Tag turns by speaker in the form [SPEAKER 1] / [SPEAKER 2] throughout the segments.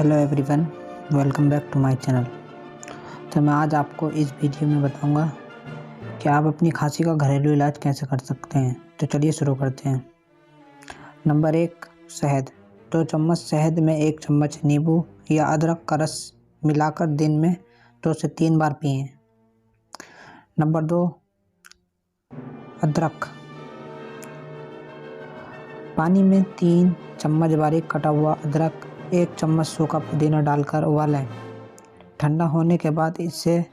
[SPEAKER 1] Hello everyone, welcome back to my channel. तो मैं आज आपको इस वीडियो में बताऊंगा कि आप अपनी खांसी का घरेलू इलाज कैसे कर सकते हैं। तो चलिए शुरू करते हैं। नंबर 1, शहद। 2 चम्मच शहद में 1 चम्मच नींबू या अदरक का रस मिलाकर दिन में 2 से 3 बार पिएं। नंबर 2, अदरक। पानी में 3 चम्मच बारीक कटा हुआ अदरक, 1 चम्मच सूखा पुदीना डालकर उबालें। ठंडा होने के बाद इसे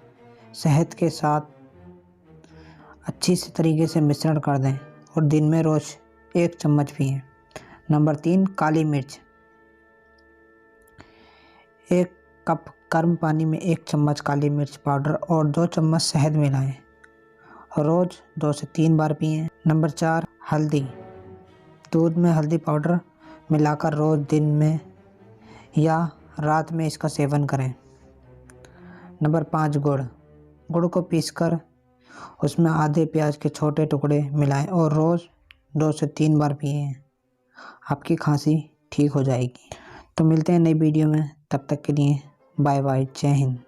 [SPEAKER 1] शहद के साथ अच्छी से तरीके से मिश्रण कर दें और दिन में रोज़ 1 चम्मच पिएं। नंबर 3, काली मिर्च। 1 कप गर्म पानी में 1 चम्मच काली मिर्च पाउडर और 2 चम्मच शहद मिलाएं। रोज़ 2 से 3 बार पिएं। नंबर 4, हल्दी। दूध में हल्दी पाउडर मिलाकर रोज़ दिन में या रात में इसका सेवन करें। नंबर 5, गुड़। गुड़ को पीसकर उसमें आधे प्याज के छोटे टुकड़े मिलाएं और रोज़ 2 से 3 बार पिएं। आपकी खांसी ठीक हो जाएगी। तो मिलते हैं नई वीडियो में, तब तक के लिए बाय बाय, जय हिंद।